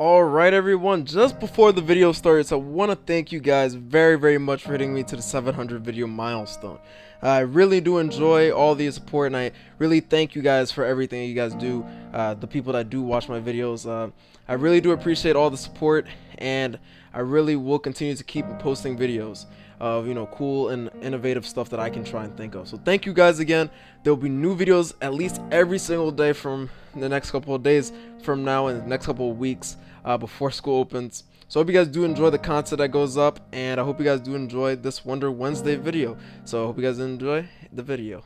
Alright everyone, just before the video starts, I want to thank you guys very much for hitting me to the 700 video milestone. I really do enjoy all the support, and I really thank you guys for everything you guys do, the people that do watch my videos. I really do appreciate all the support, and I really will continue to keep posting videos of, cool and innovative stuff that I can try and think of. So thank you guys again. There will be new videos at least every single day from the next couple of days from now and the next couple of weeks before school opens. So I hope you guys do enjoy the content that goes up, and I hope you guys do enjoy this Wonder Wednesday video. So I hope you guys enjoy the video.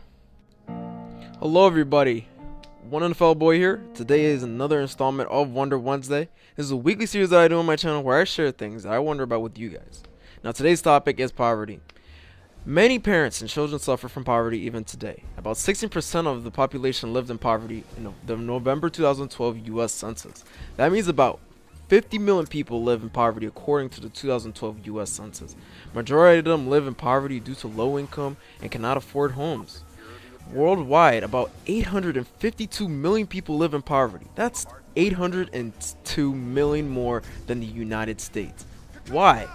Hello everybody, One NFL Boy here. Today is another installment of Wonder Wednesday. This is a weekly series that I do on my channel where I share things that I wonder about with you guys. Now today's topic is poverty. Many parents and children suffer from poverty even today. About 16% of the population lived in poverty in the November 2012 US Census. That means about 50 million people live in poverty according to the 2012 US Census. Majority of them live in poverty due to low income and cannot afford homes. Worldwide, about 852 million people live in poverty. That's 802 million more than the United States. Why?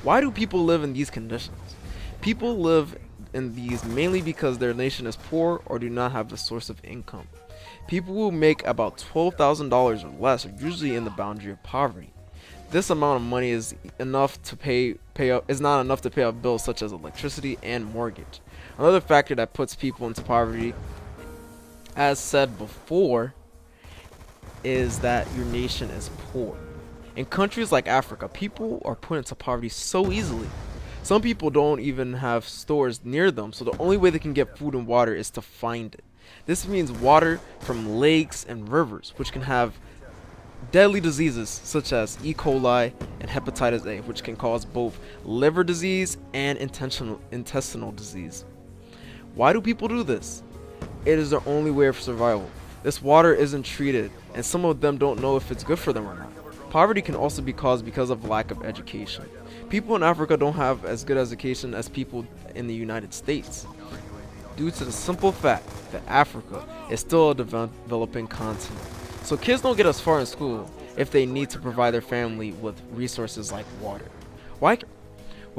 Why do people live in these conditions? People live in these mainly because their nation is poor or do not have the source of income. People who make about $12,000 or less are usually in the boundary of poverty. This amount of money is enough to not enough to pay off bills such as electricity and mortgage. Another factor that puts people into poverty, as said before, is that your nation is poor. In countries like Africa, people are put into poverty so easily. Some people don't even have stores near them, so the only way they can get food and water is to find it. This means water from lakes and rivers, which can have deadly diseases such as E. coli and hepatitis A, which can cause both liver disease and intestinal disease. Why do people do this? It is their only way of survival. This water isn't treated, and some of them don't know if it's good for them or not. Poverty can also be caused because of lack of education. People in Africa don't have as good education as people in the United States, due to the simple fact that Africa is still a developing continent. So kids don't get as far in school if they need to provide their family with resources like water. What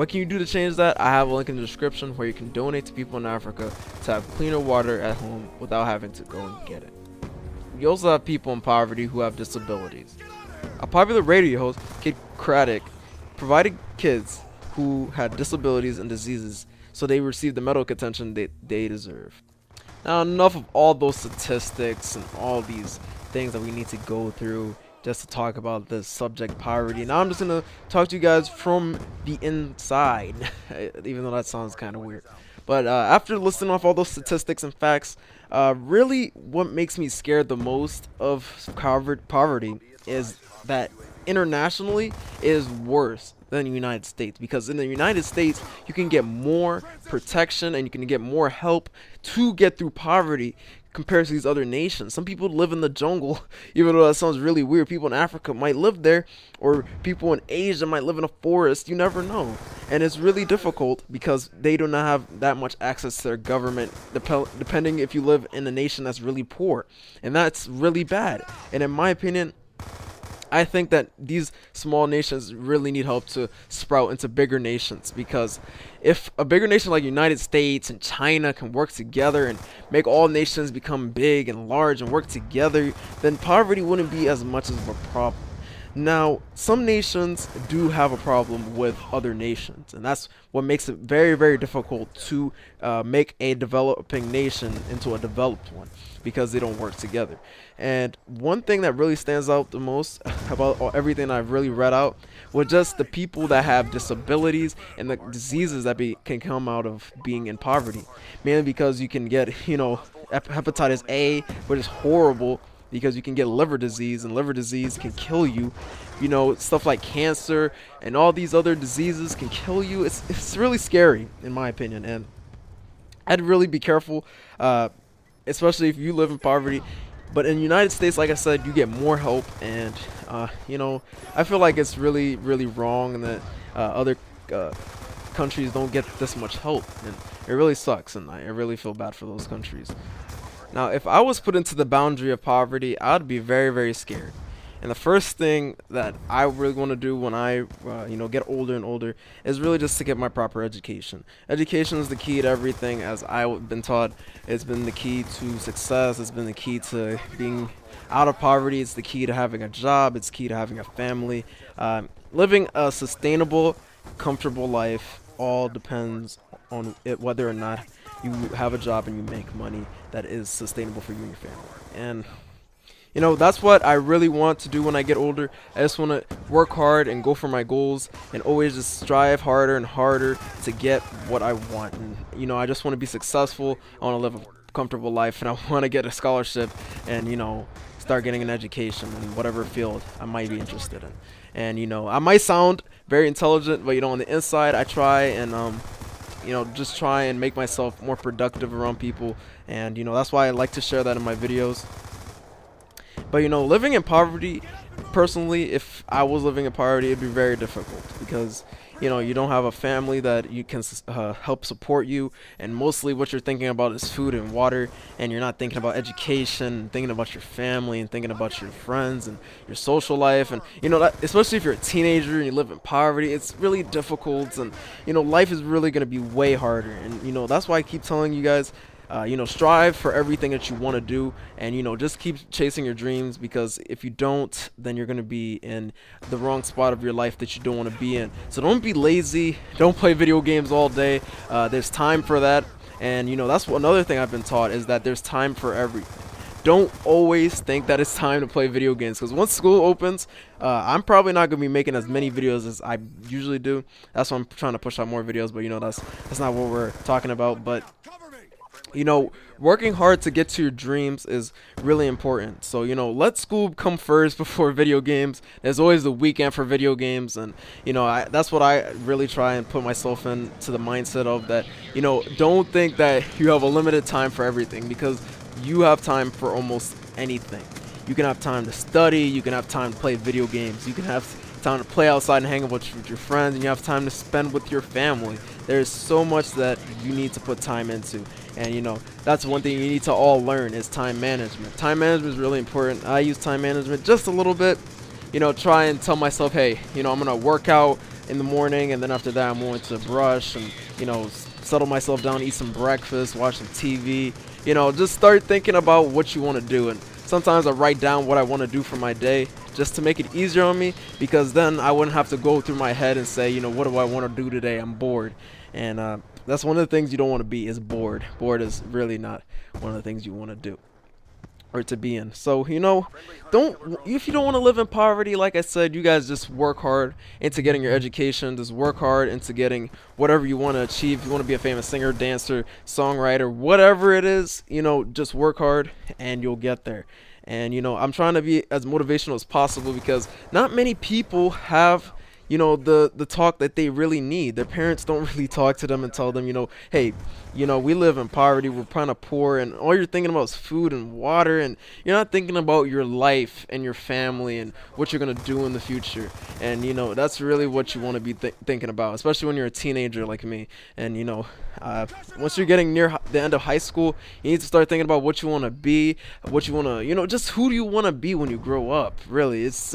can you do to change that? I have a link in the description where you can donate to people in Africa to have cleaner water at home without having to go and get it. We also have people in poverty who have disabilities. A popular radio host, Kid Craddock, provided kids who had disabilities and diseases so they received the medical attention they deserve. Now, enough of all those statistics and all these things that we need to go through just to talk about this subject, poverty. Now I'm just going to talk to you guys from the inside, even though that sounds kind of weird. But after listing off all those statistics and facts, really what makes me scared the most of poverty is that internationally it is worse than the United States, because in the United States you can get more protection and you can get more help to get through poverty compared to these other nations. Some people live in the jungle, even though that sounds really weird. People in Africa might live there, or people in Asia might live in a forest. You never know, and it's really difficult because they do not have that much access to their government, depending if you live in a nation that's really poor, and that's really bad. And in my opinion, I think that these small nations really need help to sprout into bigger nations, because if a bigger nation like United States and China can work together and make all nations become big and large and work together, then poverty wouldn't be as much of a problem. Now, some nations do have a problem with other nations, and that's what makes it very difficult to make a developing nation into a developed one, because they don't work together. And one thing that really stands out the most about everything I've really read out was just the people that have disabilities and the diseases that can come out of being in poverty. Mainly because you can get, hepatitis A, which is horrible, because you can get liver disease, and liver disease can kill you. Stuff like cancer and all these other diseases can kill you. It's really scary, in my opinion, and I'd really be careful, especially if you live in poverty. But in the United States, like I said, you get more help, and I feel like it's really wrong that other countries don't get this much help, and it really sucks, and I really feel bad for those countries. Now, if I was put into the boundary of poverty, I'd be very scared. And the first thing that I really want to do when I get older and older is really just to get my proper education. Education is the key to everything, as I've been taught. It's been the key to success. It's been the key to being out of poverty. It's the key to having a job. It's key to having a family. Living a sustainable, comfortable life all depends on whether or not you have a job and you make money that is sustainable for you and your family. And that's what I really want to do when I get older. I just want to work hard and go for my goals and always just strive harder and harder to get what I want. And I just want to be successful. I want to live a comfortable life, and I want to get a scholarship and start getting an education in whatever field I might be interested in. And I might sound very intelligent, but on the inside I try and just try and make myself more productive around people. And that's why I like to share that in my videos. But living in poverty, personally, if I was living in poverty, it'd be very difficult, because you don't have a family that you can help support you, and mostly what you're thinking about is food and water, and you're not thinking about education, and thinking about your family, and thinking about your friends and your social life. And that, especially if you're a teenager and you live in poverty, it's really difficult, and life is really going to be way harder. And that's why I keep telling you guys, strive for everything that you want to do, and just keep chasing your dreams, because if you don't, then you're going to be in the wrong spot of your life that you don't want to be in. So don't be lazy, don't play video games all day. There's time for that. And that's another thing I've been taught, is that there's time for everything. Don't always think that it's time to play video games, because once school opens, I'm probably not going to be making as many videos as I usually do. That's why I'm trying to push out more videos, but that's not what we're talking about. But working hard to get to your dreams is really important. So let school come first before video games. There's always the weekend for video games. And that's what I really try and put myself into the mindset of, that don't think that you have a limited time for everything, because you have time for almost anything. You can have time to study, you can have time to play video games, you can have time to play outside and hang out with your friends, and you have time to spend with your family. There's so much that you need to put time into. And that's one thing you need to all learn, is time management. Time management is really important. I use time management just a little bit. Try and tell myself, hey, I'm gonna work out in the morning, and then after that I'm going to brush and settle myself down, eat some breakfast, watch some TV. Just start thinking about what you want to do. And sometimes I write down what I want to do for my day, just to make it easier on me, because then I wouldn't have to go through my head and say, what do I want to do today? I'm bored. And that's one of the things you don't want to be, is bored. Bored is really not one of the things you want to do or to be in. So if you don't want to live in poverty, like I said, you guys just work hard into getting your education. Just work hard into getting whatever you want to achieve. If you want to be a famous singer, dancer, songwriter, whatever it is, just work hard and you'll get there. And I'm trying to be as motivational as possible, because not many people have the talk that they really need. Their parents don't really talk to them and tell them, hey, we live in poverty, we're kind of poor, and all you're thinking about is food and water, and you're not thinking about your life and your family and what you're going to do in the future. And that's really what you want to be thinking about, especially when you're a teenager like me. And once you're getting near the end of high school, you need to start thinking about what you want to be, what you want to, just who do you want to be when you grow up. Really, it's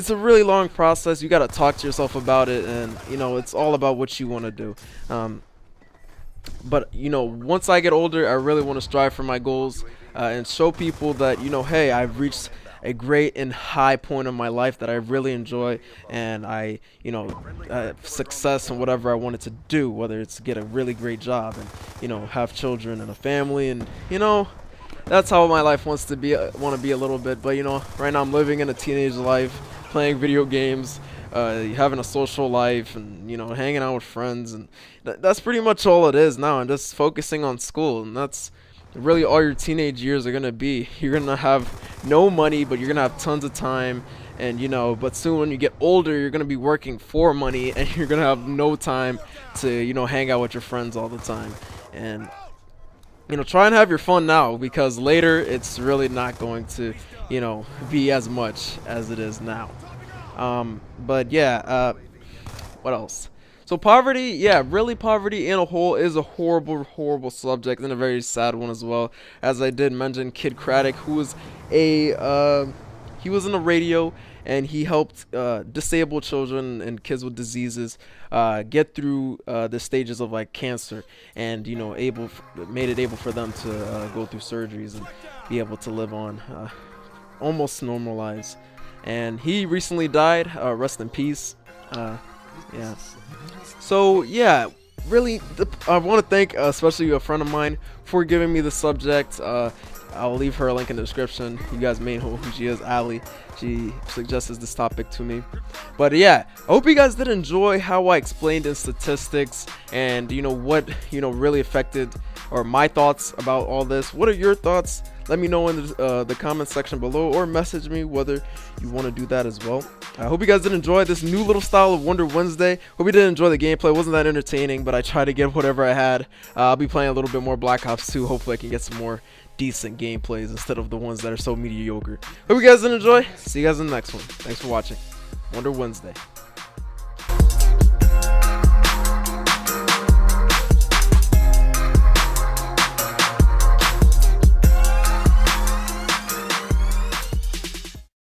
a really long process. You got to talk to yourself about it, and it's all about what you want to do. But once I get older, I really want to strive for my goals, and show people that hey, I've reached a great and high point of my life that I really enjoy, and I success in whatever I wanted to do, whether it's get a really great job and have children and a family. And that's how my life wants to be. Want to be a little bit. But right now I'm living in a teenage life, playing video games, having a social life, and hanging out with friends, and that's pretty much all it is now. And just focusing on school, and that's really all your teenage years are gonna be. You're gonna have no money, but you're gonna have tons of time. And but soon when you get older, you're gonna be working for money, and you're gonna have no time to hang out with your friends all the time. And try and have your fun now, because later it's really not going to be as much as it is now. But yeah, what else? So poverty, yeah, really poverty in a whole is a horrible subject, and a very sad one as well. As I did mention, Kid Craddock, who was he was in the radio, and he helped disabled children and kids with diseases get through the stages of like cancer, and made it able for them to go through surgeries and be able to live on almost normal lives. And he recently died. Rest in peace. Yeah. So yeah, really, I want to thank especially a friend of mine for giving me the subject. I'll leave her a link in the description. You guys may know who she is, Allie. She suggested this topic to me. But yeah, I hope you guys did enjoy how I explained in statistics and what really affected, or my thoughts about all this. What are your thoughts? Let me know in the comment section below, or message me whether you want to do that as well. I hope you guys did enjoy this new little style of Wonder Wednesday. Hope you did enjoy the gameplay. It wasn't that entertaining, but I tried to get whatever I had. I'll be playing a little bit more Black Ops 2. Hopefully I can get some more decent gameplays instead of the ones that are so mediocre. Hope you guys did enjoy. See you guys in the next one. Thanks for watching. Wonder Wednesday.